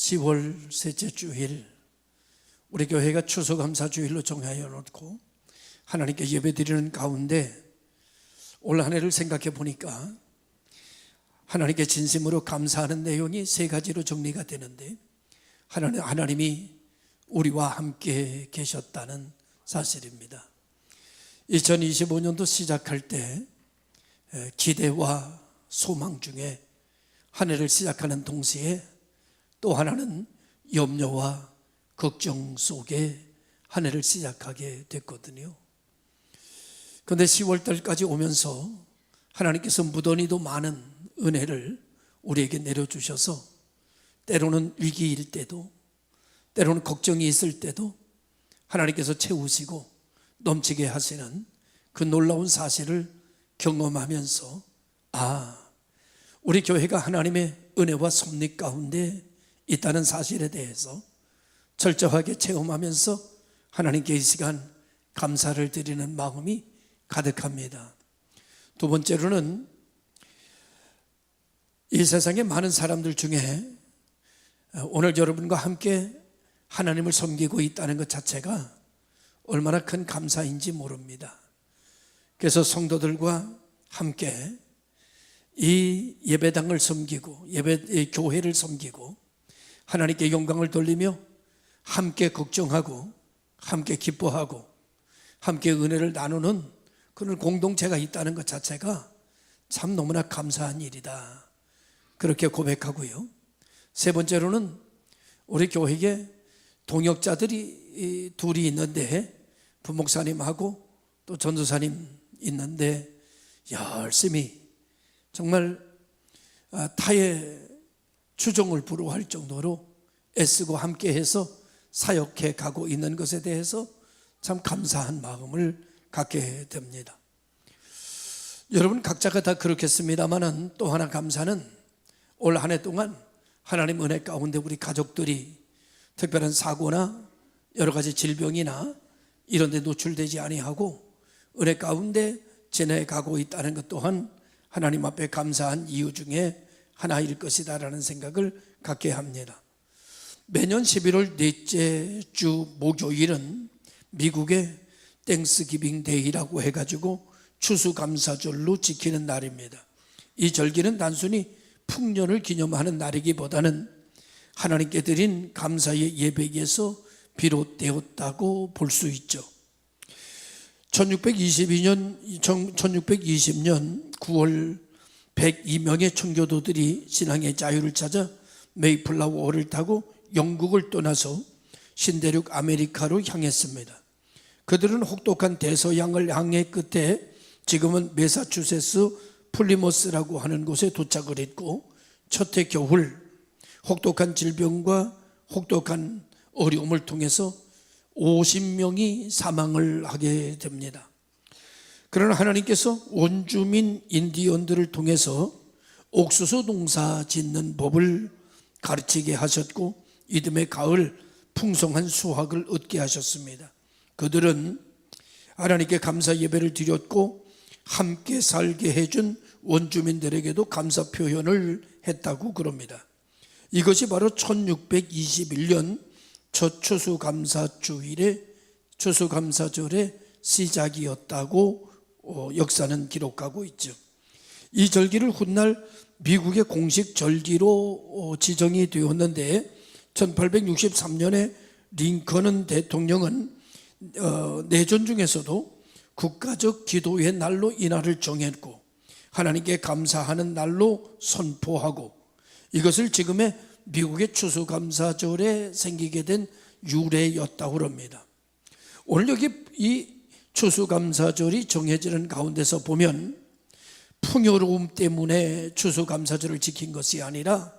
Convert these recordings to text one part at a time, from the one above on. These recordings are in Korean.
10월 셋째 주일 우리 교회가 추수감사주일로 정하여 놓고 하나님께 예배드리는 가운데 올 한 해를 생각해 보니까 하나님께 진심으로 감사하는 내용이 세 가지로 정리가 되는데, 하나님이 우리와 함께 계셨다는 사실입니다. 2025년도 시작할 때 기대와 소망 중에 한 해를 시작하는 동시에 또 하나는 염려와 걱정 속에 한 해를 시작하게 됐거든요. 그런데 10월달까지 오면서 하나님께서 무던히도 많은 은혜를 우리에게 내려주셔서 때로는 위기일 때도, 때로는 걱정이 있을 때도 하나님께서 채우시고 넘치게 하시는 그 놀라운 사실을 경험하면서, 우리 교회가 하나님의 은혜와 섭리 가운데 있다는 사실에 대해서 철저하게 체험하면서 하나님께 이 시간 감사를 드리는 마음이 가득합니다. 두 번째로는 이 세상에 많은 사람들 중에 오늘 여러분과 함께 하나님을 섬기고 있다는 것 자체가 얼마나 큰 감사인지 모릅니다. 그래서 성도들과 함께 이 예배당을 섬기고 교회를 섬기고 하나님께 영광을 돌리며 함께 걱정하고 함께 기뻐하고 함께 은혜를 나누는 그런 공동체가 있다는 것 자체가 참 너무나 감사한 일이다, 그렇게 고백하고요. 세 번째로는 우리 교회에 동역자들이 둘이 있는데, 부목사님하고 또 전도사님 있는데 열심히 정말 타의 추종을 부러워할 정도로 애쓰고 함께해서 사역해 가고 있는 것에 대해서 참 감사한 마음을 갖게 됩니다. 여러분 각자가 다 그렇겠습니다만, 또 하나 감사는 올 한 해 동안 하나님 은혜 가운데 우리 가족들이 특별한 사고나 여러 가지 질병이나 이런 데 노출되지 아니하고 은혜 가운데 지내가고 있다는 것 또한 하나님 앞에 감사한 이유 중에 하나일 것이다라는 생각을 갖게 합니다. 매년 11월 넷째 주 목요일은 미국의 땡스기빙 데이라고 해가지고 추수감사절로 지키는 날입니다. 이 절기는 단순히 풍년을 기념하는 날이기보다는 하나님께 드린 감사의 예배에서 비롯되었다고 볼 수 있죠. 1620년 9월 102명의 청교도들이 신앙의 자유를 찾아 메이플라워를 타고 영국을 떠나서 신대륙 아메리카로 향했습니다. 그들은 혹독한 대서양을 향해 끝에 지금은 매사추세츠 플리머스라고 하는 곳에 도착을 했고, 첫 해 겨울 혹독한 질병과 혹독한 어려움을 통해서 50명이 사망을 하게 됩니다. 그러나 하나님께서 원주민 인디언들을 통해서 옥수수 농사 짓는 법을 가르치게 하셨고, 이듬해 가을 풍성한 수확을 얻게 하셨습니다. 그들은 하나님께 감사 예배를 드렸고 함께 살게 해준 원주민들에게도 감사 표현을 했다고 그럽니다. 이것이 바로 1621년 첫 추수감사절의 시작이었다고 역사는 기록하고 있죠. 이 절기를 훗날 미국의 공식 절기로 지정이 되었는데, 1863년에 링컨 대통령은 내전 중에서도 국가적 기도의 날로 이날을 정했고 하나님께 감사하는 날로 선포하고, 이것을 지금의 미국의 추수감사절에 생기게 된 유래였다고 합니다. 오늘 여기 이 추수감사절이 정해지는 가운데서 보면 풍요로움 때문에 추수감사절을 지킨 것이 아니라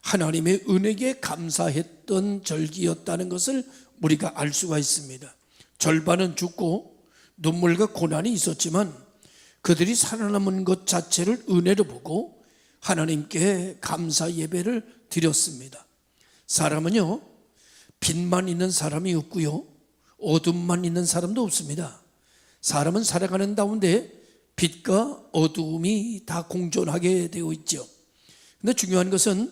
하나님의 은혜에 감사했던 절기였다는 것을 우리가 알 수가 있습니다. 절반은 죽고 눈물과 고난이 있었지만 그들이 살아남은 것 자체를 은혜로 보고 하나님께 감사 예배를 드렸습니다. 사람은요, 빛만 있는 사람이 없고요, 어둠만 있는 사람도 없습니다. 사람은 살아가는 가운데 빛과 어두움이 다 공존하게 되어 있죠. 그런데 중요한 것은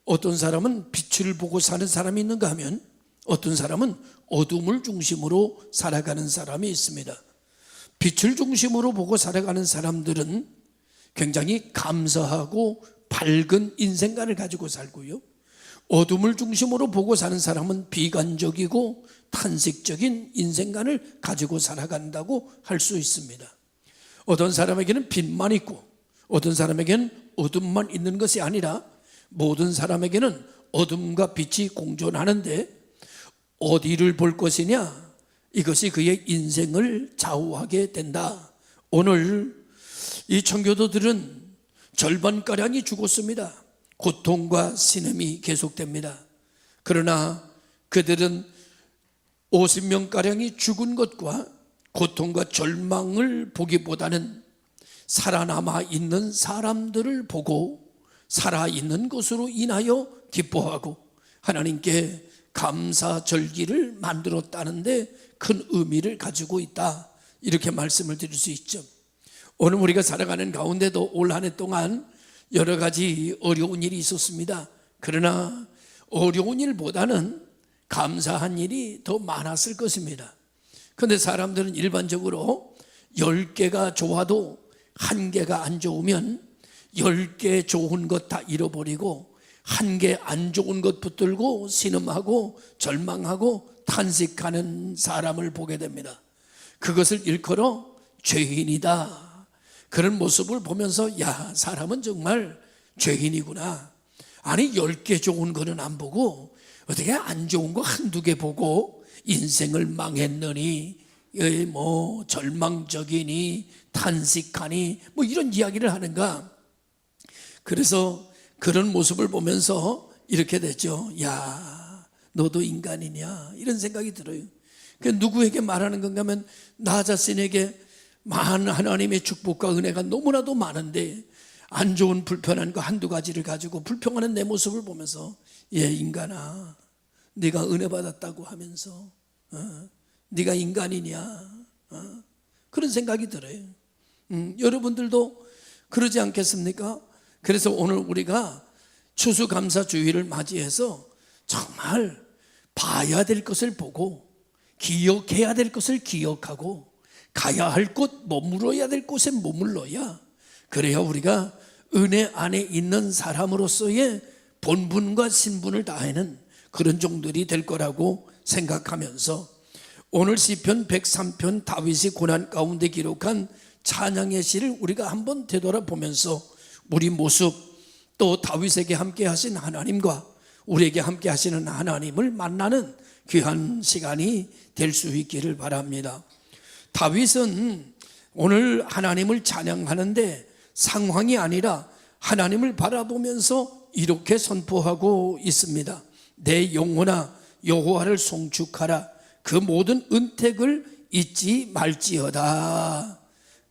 어떤 사람은 빛을 보고 사는 사람이 있는가 하면 어떤 사람은 어둠을 중심으로 살아가는 사람이 있습니다. 빛을 중심으로 보고 살아가는 사람들은 굉장히 감사하고 밝은 인생관을 가지고 살고요, 어둠을 중심으로 보고 사는 사람은 비관적이고 탄식적인 인생관을 가지고 살아간다고 할 수 있습니다. 어떤 사람에게는 빛만 있고 어떤 사람에게는 어둠만 있는 것이 아니라 모든 사람에게는 어둠과 빛이 공존하는데 어디를 볼 것이냐, 이것이 그의 인생을 좌우하게 된다. 오늘 이 청교도들은 절반가량이 죽었습니다. 고통과 신음이 계속됩니다. 그러나 그들은 50명가량이 죽은 것과 고통과 절망을 보기보다는 살아남아 있는 사람들을 보고 살아있는 것으로 인하여 기뻐하고 하나님께 감사절기를 만들었다는데 큰 의미를 가지고 있다, 이렇게 말씀을 드릴 수 있죠. 오늘 우리가 살아가는 가운데도 올 한 해 동안 여러 가지 어려운 일이 있었습니다. 그러나 어려운 일보다는 감사한 일이 더 많았을 것입니다. 그런데 사람들은 일반적으로 10개가 좋아도 1개가 안 좋으면 10개 좋은 것 다 잃어버리고 1개 안 좋은 것 붙들고 신음하고 절망하고 탄식하는 사람을 보게 됩니다. 그것을 일컬어 죄인이다, 그런 모습을 보면서 야, 사람은 정말 죄인이구나. 아니 10개 좋은 거는 안 보고 어떻게 안 좋은 거 1-2개 보고 인생을 망했느니 뭐 절망적이니 탄식하니 뭐 이런 이야기를 하는가. 그래서 그런 모습을 보면서 이렇게 됐죠. 야, 너도 인간이냐, 이런 생각이 들어요. 누구에게 말하는 건가 하면 나 자신에게 많은 하나님의 축복과 은혜가 너무나도 많은데 안 좋은 불편한 거 1-2가지를 가지고 불평하는 내 모습을 보면서 인간아, 네가 은혜 받았다고 하면서 네가 인간이냐, 그런 생각이 들어요. 여러분들도 그러지 않겠습니까? 그래서 오늘 우리가 추수감사주의를 맞이해서 정말 봐야 될 것을 보고 기억해야 될 것을 기억하고 가야 할 곳, 머물러야 될 곳에 머물러야, 그래야 우리가 은혜 안에 있는 사람으로서의 본분과 신분을 다하는 그런 종들이 될 거라고 생각하면서 오늘 시편 103편 다윗이 고난 가운데 기록한 찬양의 시를 우리가 한번 되돌아보면서 우리 모습, 또 다윗에게 함께 하신 하나님과 우리에게 함께 하시는 하나님을 만나는 귀한 시간이 될 수 있기를 바랍니다. 다윗은 오늘 하나님을 찬양하는데 상황이 아니라 하나님을 바라보면서 이렇게 선포하고 있습니다. 내 영혼아 여호와를 송축하라, 그 모든 은택을 잊지 말지어다.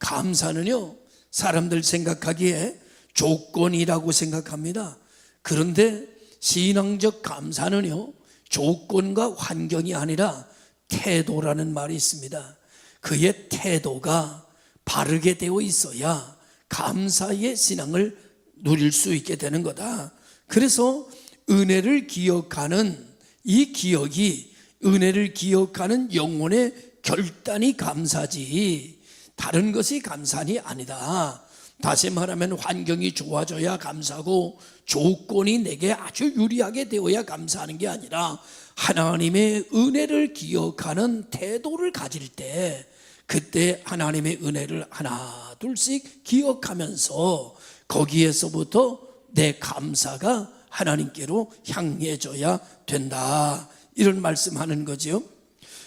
감사는요, 사람들 생각하기에 조건이라고 생각합니다. 그런데 신앙적 감사는요, 조건과 환경이 아니라 태도라는 말이 있습니다. 그의 태도가 바르게 되어 있어야 감사의 신앙을 누릴 수 있게 되는 거다. 그래서 은혜를 기억하는 이 기억이, 은혜를 기억하는 영혼의 결단이 감사지 다른 것이 감사이 아니다. 다시 말하면 환경이 좋아져야 감사고 조건이 내게 아주 유리하게 되어야 감사하는 게 아니라 하나님의 은혜를 기억하는 태도를 가질 때, 그때 하나님의 은혜를 하나 둘씩 기억하면서 거기에서부터 내 감사가 하나님께로 향해져야 된다, 이런 말씀하는 거죠.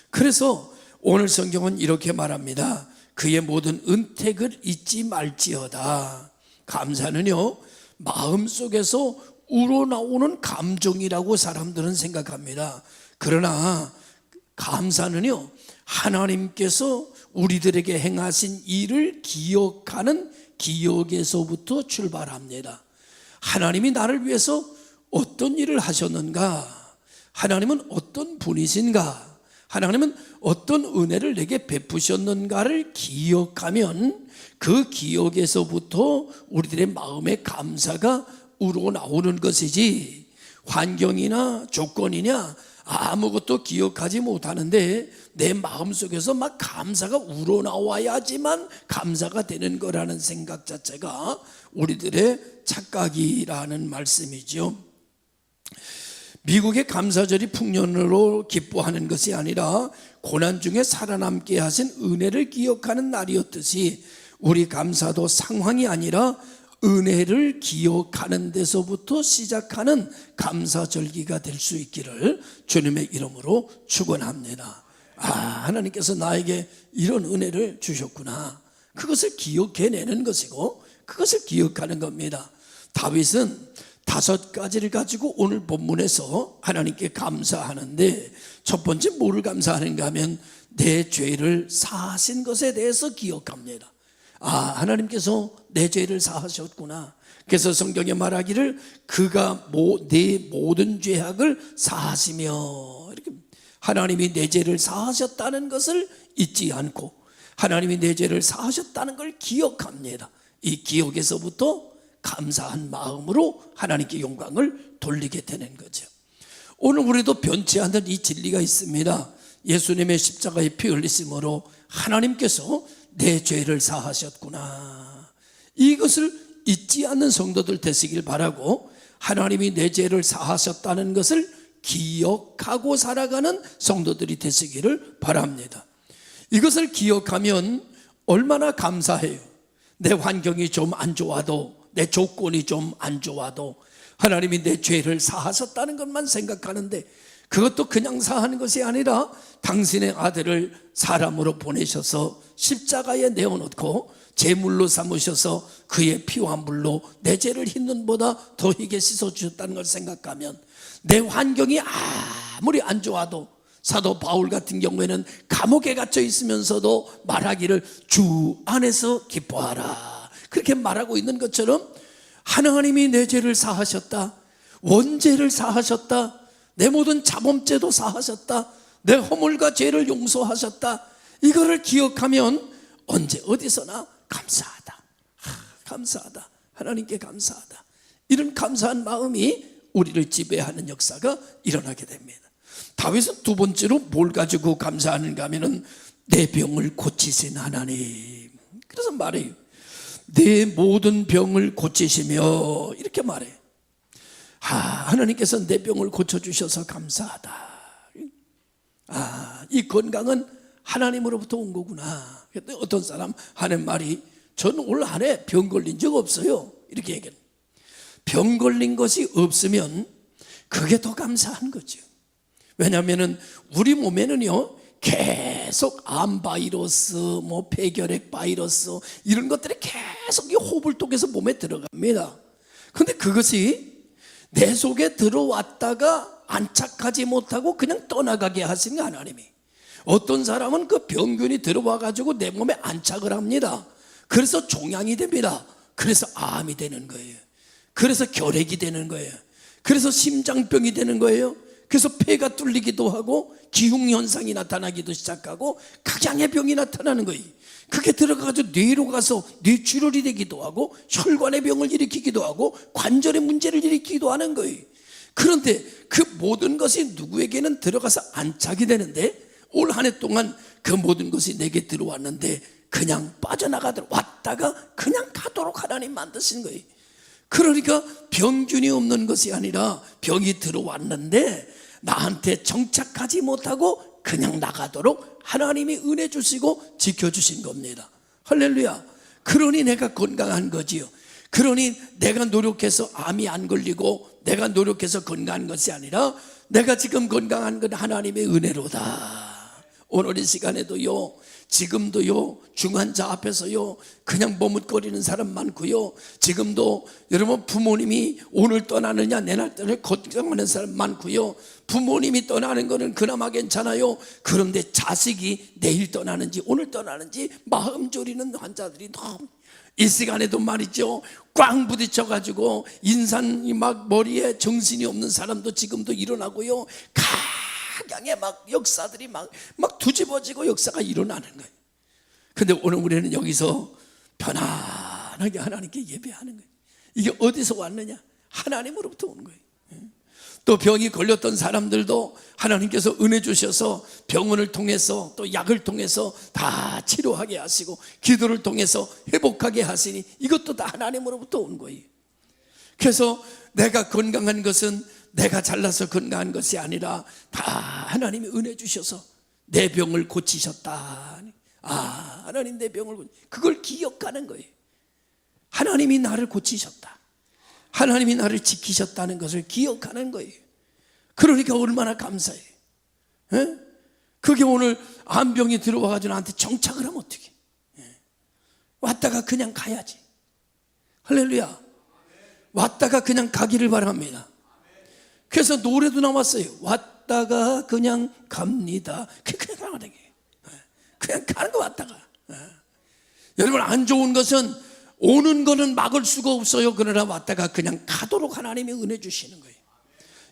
그래서 오늘 성경은 이렇게 말합니다. 그의 모든 은택을 잊지 말지어다. 감사는요, 마음속에서 우러나오는 감정이라고 사람들은 생각합니다. 그러나 감사는요, 하나님께서 우리들에게 행하신 일을 기억하는 기억에서부터 출발합니다. 하나님이 나를 위해서 어떤 일을 하셨는가? 하나님은 어떤 분이신가? 하나님은 어떤 은혜를 내게 베푸셨는가를 기억하면 그 기억에서부터 우리들의 마음의 감사가 우러나오는 것이지, 환경이나 조건이냐 아무것도 기억하지 못하는데 내 마음속에서 막 감사가 우러나와야지만 감사가 되는 거라는 생각 자체가 우리들의 착각이라는 말씀이죠. 미국의 감사절이 풍년으로 기뻐하는 것이 아니라 고난 중에 살아남게 하신 은혜를 기억하는 날이었듯이 우리 감사도 상황이 아니라 은혜를 기억하는 데서부터 시작하는 감사절기가 될 수 있기를 주님의 이름으로 축원합니다. 하나님께서 나에게 이런 은혜를 주셨구나. 그것을 기억해내는 것이고 그것을 기억하는 겁니다. 다윗은 5가지를 가지고 오늘 본문에서 하나님께 감사하는데, 첫 번째 뭐를 감사하는가 하면 내 죄를 사하신 것에 대해서 기억합니다. 하나님께서 내 죄를 사하셨구나. 그래서 성경에 말하기를 그가 내 모든 죄악을 사하시며, 이렇게 하나님이 내 죄를 사하셨다는 것을 잊지 않고 하나님이 내 죄를 사하셨다는 걸 기억합니다. 이 기억에서부터 감사한 마음으로 하나님께 영광을 돌리게 되는 거죠. 오늘 우리도 변치 않는 이 진리가 있습니다. 예수님의 십자가의 피 흘리심으로 하나님께서 내 죄를 사하셨구나. 이것을 잊지 않는 성도들 되시길 바라고, 하나님이 내 죄를 사하셨다는 것을 기억하고 살아가는 성도들이 되시기를 바랍니다. 이것을 기억하면 얼마나 감사해요. 내 환경이 좀 안 좋아도, 내 조건이 좀 안 좋아도 하나님이 내 죄를 사하셨다는 것만 생각하는데, 그것도 그냥 사하는 것이 아니라 당신의 아들을 사람으로 보내셔서 십자가에 내어놓고 제물로 삼으셔서 그의 피와 물로 내 죄를 흰 눈보다 더 희게 씻어주셨다는 걸 생각하면, 내 환경이 아무리 안 좋아도, 사도 바울 같은 경우에는 감옥에 갇혀 있으면서도 말하기를 주 안에서 기뻐하라, 그렇게 말하고 있는 것처럼 하나님이 내 죄를 사하셨다, 원죄를 사하셨다, 내 모든 자범죄도 사하셨다, 내 허물과 죄를 용서하셨다, 이거를 기억하면 언제 어디서나 감사하다, 감사하다, 하나님께 감사하다, 이런 감사한 마음이 우리를 지배하는 역사가 일어나게 됩니다. 다윗은 두 번째로 뭘 가지고 감사하는가 하면은 내 병을 고치신 하나님. 그래서 말해요. 내 모든 병을 고치시며, 이렇게 말해요. 하나님께서 내 병을 고쳐주셔서 감사하다. 이 건강은 하나님으로부터 온 거구나. 근데 어떤 사람 하는 말이, 저는 올 한 해 병 걸린 적 없어요, 이렇게 얘기해요. 병 걸린 것이 없으면 그게 더 감사한 거죠. 왜냐하면 우리 몸에는요 계속 암 바이러스, 폐결핵 바이러스, 이런 것들이 계속 이 호흡을 통해서 몸에 들어갑니다. 그런데 그것이 내 속에 들어왔다가 안착하지 못하고 그냥 떠나가게 하시는 하나님이, 어떤 사람은 그 병균이 들어와 가지고 내 몸에 안착을 합니다. 그래서 종양이 됩니다. 그래서 암이 되는 거예요. 그래서 결핵이 되는 거예요. 그래서 심장병이 되는 거예요. 그래서 폐가 뚫리기도 하고 기흉현상이 나타나기도 시작하고 각양의 병이 나타나는 거예요. 그게 들어가서 뇌로 가서 뇌출혈이 되기도 하고 혈관의 병을 일으키기도 하고 관절의 문제를 일으키기도 하는 거예요. 그런데 그 모든 것이 누구에게는 들어가서 안착이 되는데, 올 한 해 동안 그 모든 것이 내게 들어왔는데 그냥 빠져나가도록, 왔다가 그냥 가도록 하나님 만드신 거예요. 그러니까 병균이 없는 것이 아니라 병이 들어왔는데 나한테 정착하지 못하고 그냥 나가도록 하나님이 은혜 주시고 지켜주신 겁니다. 할렐루야. 그러니 내가 건강한 거지요. 그러니 내가 노력해서 암이 안 걸리고 내가 노력해서 건강한 것이 아니라 내가 지금 건강한 건 하나님의 은혜로다. 오늘 이 시간에도요, 지금도요, 중환자 앞에서요 그냥 머뭇거리는 사람 많고요, 지금도 여러분 부모님이 오늘 떠나느냐 내날 떠나느냐 걱정하는 사람 많고요, 부모님이 떠나는 거는 그나마 괜찮아요. 그런데 자식이 내일 떠나는지 오늘 떠나는지 마음 졸이는 환자들이 너무, 이 시간에도 말이죠, 꽝 부딪혀가지고 인산이 막 머리에 정신이 없는 사람도 지금도 일어나고요, 각양의 막 역사들이 막 뒤집어지고 역사가 일어나는 거예요. 근데 오늘 우리는 여기서 편안하게 하나님께 예배하는 거예요. 이게 어디서 왔느냐? 하나님으로부터 온 거예요. 또 병이 걸렸던 사람들도 하나님께서 은혜 주셔서 병원을 통해서 또 약을 통해서 다 치료하게 하시고 기도를 통해서 회복하게 하시니 이것도 다 하나님으로부터 온 거예요. 그래서 내가 건강한 것은 내가 잘나서 건강한 것이 아니라 다 하나님이 은혜 주셔서 내 병을 고치셨다. 하나님 내 병을 그걸 기억하는 거예요. 하나님이 나를 고치셨다, 하나님이 나를 지키셨다는 것을 기억하는 거예요. 그러니까 얼마나 감사해요. 에? 그게 오늘 암병이 들어와가지고 나한테 정착을 하면 어떡해. 왔다가 그냥 가야지. 할렐루야. 왔다가 그냥 가기를 바랍니다. 그래서 노래도 나왔어요. 왔다가 그냥 갑니다. 그냥 가는 거예요. 그냥 가는 거 왔다가. 여러분, 안 좋은 것은 오는 거는 막을 수가 없어요. 그러나 왔다가 그냥 가도록 하나님이 은혜 주시는 거예요.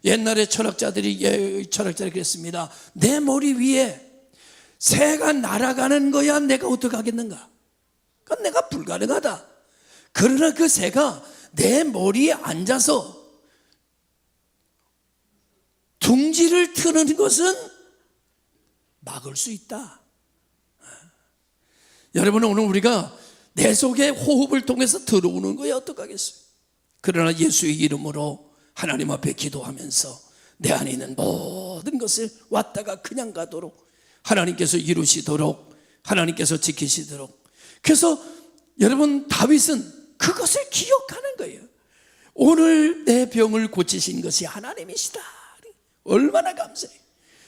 옛날에 철학자들이 그랬습니다. 내 머리 위에 새가 날아가는 거야 내가 어떻게 하겠는가? 그건 내가 불가능하다. 그러나 그 새가 내 머리에 앉아서 둥지를 트는 것은 막을 수 있다. 여러분, 오늘 우리가 내 속에 호흡을 통해서 들어오는 거야 어떡하겠어요? 그러나 예수의 이름으로 하나님 앞에 기도하면서 내 안에 있는 모든 것을 왔다가 그냥 가도록 하나님께서 이루시도록, 하나님께서 지키시도록. 그래서 여러분, 다윗은 그것을 기억하는 거예요. 오늘 내 병을 고치신 것이 하나님이시다. 얼마나 감사해요.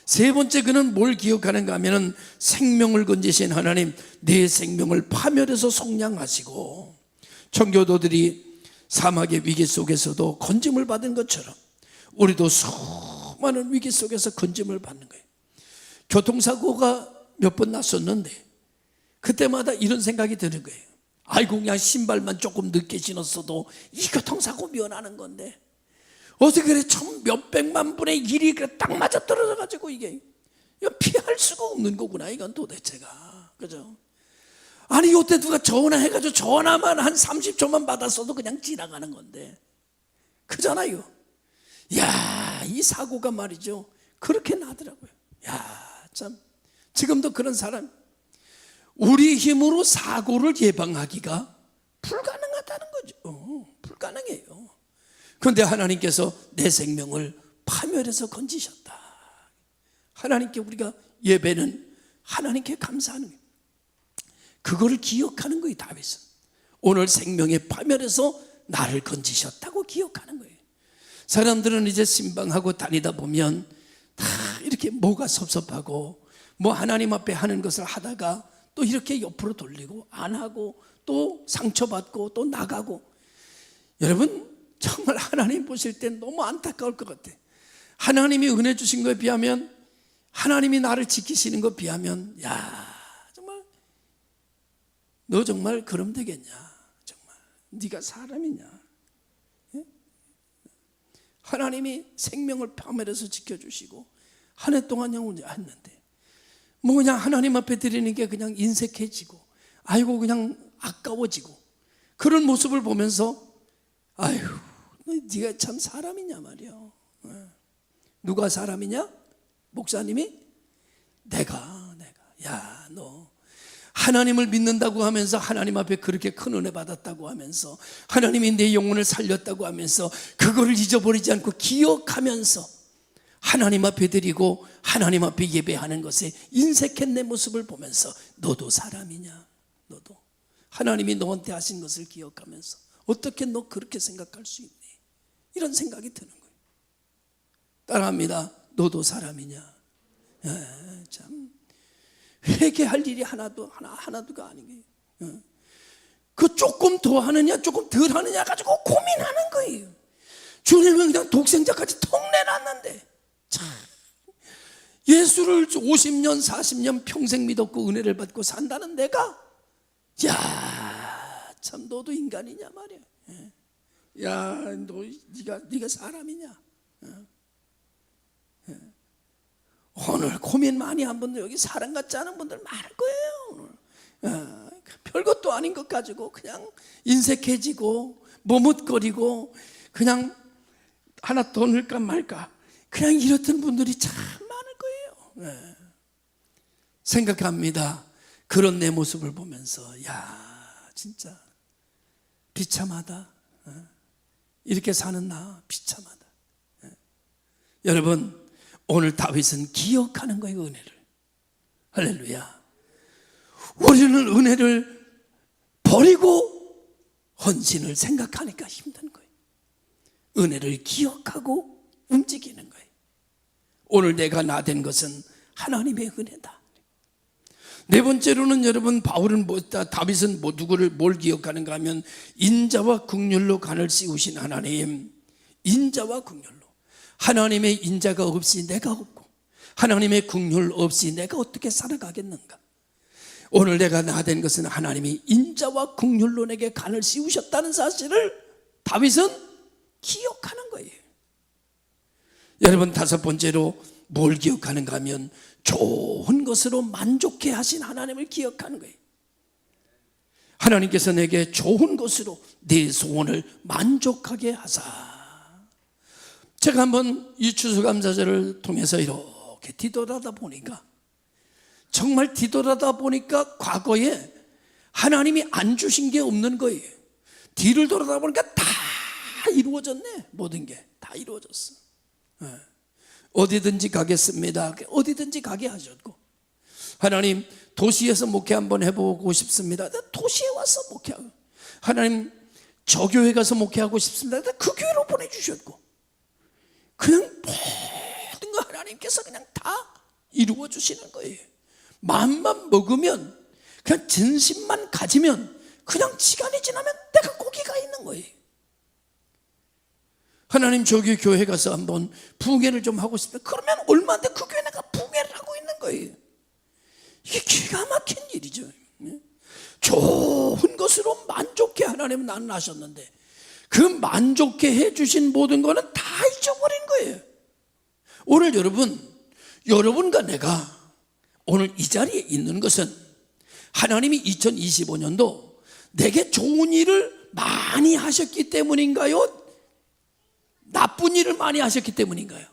세 번째, 그는 뭘 기억하는가 하면 생명을 건지신 하나님, 내 생명을 파멸해서 속량하시고, 청교도들이 사막의 위기 속에서도 건짐을 받은 것처럼 우리도 수많은 위기 속에서 건짐을 받는 거예요. 교통사고가 몇 번 났었는데 그때마다 이런 생각이 드는 거예요. 아이고, 그냥 신발만 조금 늦게 신었어도 이 교통사고 면하는 건데 어떻게 그래 몇백만 분의 1이 딱 맞아 떨어져가지고 이거 피할 수가 없는 거구나, 이건 도대체가. 그죠? 아니, 요때 누가 전화해가지고 전화만 한 30초만 받았어도 그냥 지나가는 건데, 그잖아요. 야, 이 사고가 말이죠, 그렇게 나더라고요. 야, 참, 지금도 그런 사람, 우리 힘으로 사고를 예방하기가 불가능하다는 거죠. 불가능해요. 그런데 하나님께서 내 생명을 파멸해서 건지셨다. 하나님께 우리가 예배는 하나님께 감사하는 거예요. 그거를 기억하는 거예요. 다윗은 오늘 생명의 파멸에서 나를 건지셨다고 기억하는 거예요. 사람들은 이제 신방하고 다니다 보면 다 이렇게 뭐가 섭섭하고 뭐 하나님 앞에 하는 것을 하다가 또 이렇게 옆으로 돌리고 안 하고 또 상처받고 또 나가고. 여러분, 정말 하나님 보실 때 너무 안타까울 것 같아. 하나님이 은혜 주신 것에 비하면, 하나님이 나를 지키시는 것에 비하면, 야, 너 정말 그럼 되겠냐? 정말 네가 사람이냐? 예? 하나님이 생명을 파멸해서 지켜주시고 한 해 동안 영원히 했는데 뭐 그냥 하나님 앞에 드리는 게 그냥 인색해지고, 아이고 그냥 아까워지고, 그런 모습을 보면서 아유, 네가 참 사람이냐 말이야. 누가 사람이냐? 목사님이? 내가 야, 너 하나님을 믿는다고 하면서, 하나님 앞에 그렇게 큰 은혜 받았다고 하면서, 하나님이 내 영혼을 살렸다고 하면서 그거를 잊어버리지 않고 기억하면서 하나님 앞에 드리고 하나님 앞에 예배하는 것에 인색한 내 모습을 보면서 너도 사람이냐? 너도 하나님이 너한테 하신 것을 기억하면서 어떻게 너 그렇게 생각할 수 있니? 이런 생각이 드는 거예요. 따라합니다. 너도 사람이냐? 참 회개할 일이 하나도가 아니에요. 그 조금 더 하느냐 조금 덜 하느냐 가지고 고민하는 거예요. 주님은 그냥 독생자까지 턱 내놨는데, 참, 예수를 50년 40년 평생 믿었고 은혜를 받고 산다는 내가, 야, 참 너도 인간이냐 말이야. 야, 너 네가 사람이냐? 오늘 고민 많이 한 분들, 여기 사람 같지 않은 분들 많을 거예요. 오늘 별것도 아닌 것 가지고 그냥 인색해지고 머뭇거리고 그냥 하나 더 넣을까 말까, 그냥 이렇던 분들이 참 많을 거예요. 네. 생각합니다. 그런 내 모습을 보면서 야 진짜 비참하다. 이렇게 사는 나 비참하다. 여러분 오늘 다윗은 기억하는 거예요. 은혜를. 할렐루야. 우리는 은혜를 버리고 헌신을 생각하니까 힘든 거예요. 은혜를 기억하고 움직이는 거예요. 오늘 내가 나 된 것은 하나님의 은혜다. 네 번째로는 여러분 다윗은 누구를 뭘 기억하는가 하면 인자와 긍휼로 간을 씌우신 하나님. 인자와 긍휼로. 하나님의 인자가 없이 내가 없고 하나님의 긍휼 없이 내가 어떻게 살아가겠는가. 오늘 내가 나 된 것은 하나님이 인자와 긍휼로 내게 간을 씌우셨다는 사실을 다윗은 기억하는 거예요. 여러분 다섯 번째로 뭘 기억하는가 하면 좋은 것으로 만족해 하신 하나님을 기억하는 거예요. 하나님께서 내게 좋은 것으로 내 소원을 만족하게 하사. 제가 한번 이 추수감사절을 통해서 이렇게 뒤돌아다 보니까 정말 뒤돌아다 보니까 과거에 하나님이 안 주신 게 없는 거예요. 뒤를 돌아다 보니까 다 이루어졌네. 모든 게 다 이루어졌어. 어디든지 가겠습니다. 어디든지 가게 하셨고, 하나님 도시에서 목회 한번 해보고 싶습니다. 도시에 와서 목회하고, 하나님 저 교회 가서 목회하고 싶습니다. 그 교회로 보내주셨고, 그냥 모든 거 하나님께서 그냥 다 이루어 주시는 거예요. 마음만 먹으면, 그냥 진심만 가지면 그냥 시간이 지나면 내가 거기가 있는 거예요. 하나님 저기 교회 가서 한번 부흥회를 좀 하고 싶다. 그러면 얼마인데 그 교회 내가 부흥회를 하고 있는 거예요. 이게 기가 막힌 일이죠. 좋은 것으로 만족해 하나님은 나는 하셨는데 그 만족해 해주신 모든 거는 다 잊어버린 거예요. 오늘 여러분과 내가 오늘 이 자리에 있는 것은 하나님이 2025년도 내게 좋은 일을 많이 하셨기 때문인가요? 나쁜 일을 많이 하셨기 때문인가요?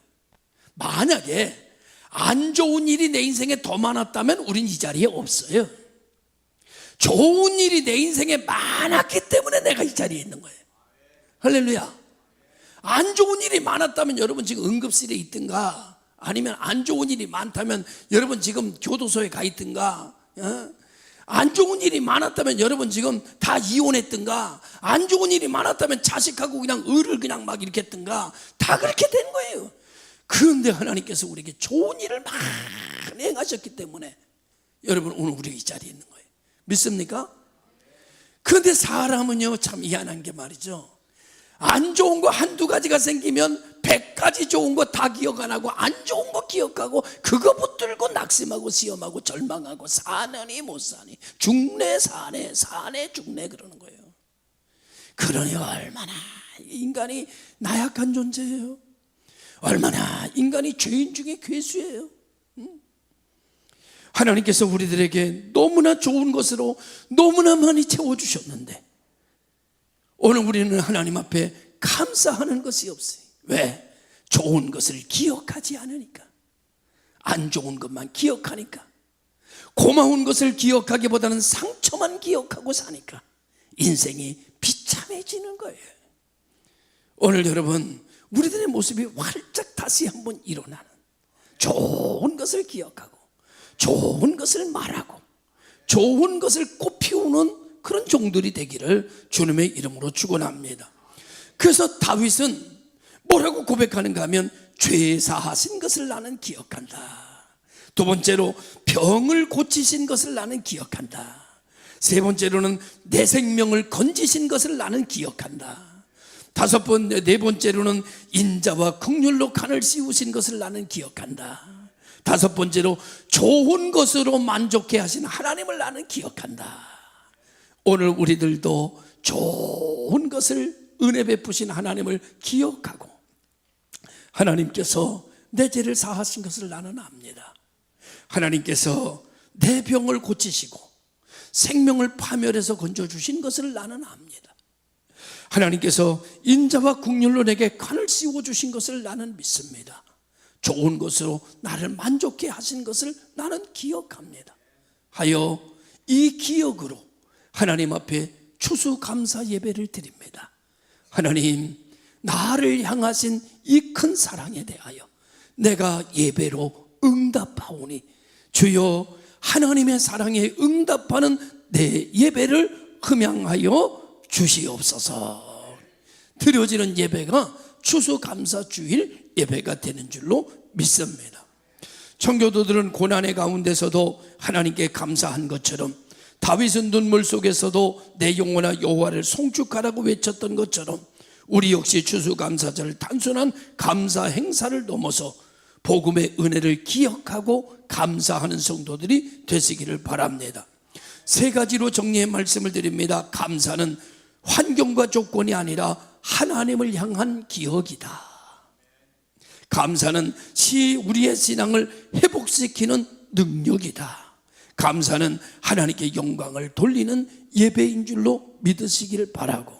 만약에 안 좋은 일이 내 인생에 더 많았다면 우린 이 자리에 없어요. 좋은 일이 내 인생에 많았기 때문에 내가 이 자리에 있는 거예요. 할렐루야. 안 좋은 일이 많았다면 여러분 지금 응급실에 있든가, 아니면 안 좋은 일이 많다면 여러분 지금 교도소에 가 있든가, 안 좋은 일이 많았다면 여러분 지금 다 이혼했든가, 안 좋은 일이 많았다면 자식하고 그냥 을을 그냥 막 이렇게 했든가, 다 그렇게 된 거예요. 그런데 하나님께서 우리에게 좋은 일을 많이 행하셨기 때문에 여러분 오늘 우리가 이 자리에 있는 거예요. 믿습니까? 그런데 사람은요 참 희한한 게 말이죠, 안 좋은 거 한두 가지가 생기면 100가지 좋은 거 다 기억 안 하고 안 좋은 거 기억하고 그거 붙들고 낙심하고 시험하고 절망하고 사느니 못 사니, 죽네 사네 사네 죽네 그러는 거예요. 그러니 얼마나 인간이 나약한 존재예요. 얼마나 인간이 죄인 중에 괴수예요. 하나님께서 우리들에게 너무나 좋은 것으로 너무나 많이 채워주셨는데 오늘 우리는 하나님 앞에 감사하는 것이 없어요. 왜? 좋은 것을 기억하지 않으니까. 안 좋은 것만 기억하니까. 고마운 것을 기억하기보다는 상처만 기억하고 사니까 인생이 비참해지는 거예요. 오늘 여러분 우리들의 모습이 활짝 다시 한번 일어나는, 좋은 것을 기억하고 좋은 것을 말하고 좋은 것을 꽃피우는 그런 종들이 되기를 주님의 이름으로 축원합니다. 그래서 다윗은 뭐라고 고백하는가 하면 죄 사하신 것을 나는 기억한다. 두 번째로 병을 고치신 것을 나는 기억한다. 세 번째로는 내 생명을 건지신 것을 나는 기억한다. 네 번째로는 인자와 긍휼로 간을 씌우신 것을 나는 기억한다. 다섯 번째로 좋은 것으로 만족해 하신 하나님을 나는 기억한다. 오늘 우리들도 좋은 것을 은혜 베푸신 하나님을 기억하고 하나님께서 내 죄를 사하신 것을 나는 압니다. 하나님께서 내 병을 고치시고 생명을 파멸해서 건져주신 것을 나는 압니다. 하나님께서 인자와 긍휼로 내게 간을 씌워주신 것을 나는 믿습니다. 좋은 것으로 나를 만족해 하신 것을 나는 기억합니다. 하여 이 기억으로 하나님 앞에 추수감사 예배를 드립니다. 하나님, 나를 향하신 이 큰 사랑에 대하여 내가 예배로 응답하오니 주여, 하나님의 사랑에 응답하는 내 예배를 흠양하여 주시옵소서. 드려지는 예배가 추수감사주일 예배가 되는 줄로 믿습니다. 청교도들은 고난의 가운데서도 하나님께 감사한 것처럼, 다윗은 눈물 속에서도 내 영혼아 여호와를 송축하라고 외쳤던 것처럼, 우리 역시 추수감사절 단순한 감사 행사를 넘어서 복음의 은혜를 기억하고 감사하는 성도들이 되시기를 바랍니다. 세 가지로 정리해 말씀을 드립니다. 감사는 환경과 조건이 아니라 하나님을 향한 기억이다. 감사는 우리의 신앙을 회복시키는 능력이다. 감사는 하나님께 영광을 돌리는 예배인 줄로 믿으시기를 바라고,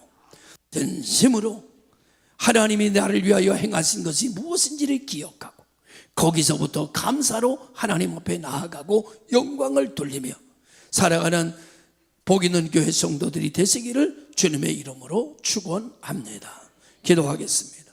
진심으로 하나님이 나를 위하여 행하신 것이 무엇인지를 기억하고 거기서부터 감사로 하나님 앞에 나아가고 영광을 돌리며 살아가는 복 있는 교회 성도들이 되시기를 주님의 이름으로 축원합니다. 기도하겠습니다.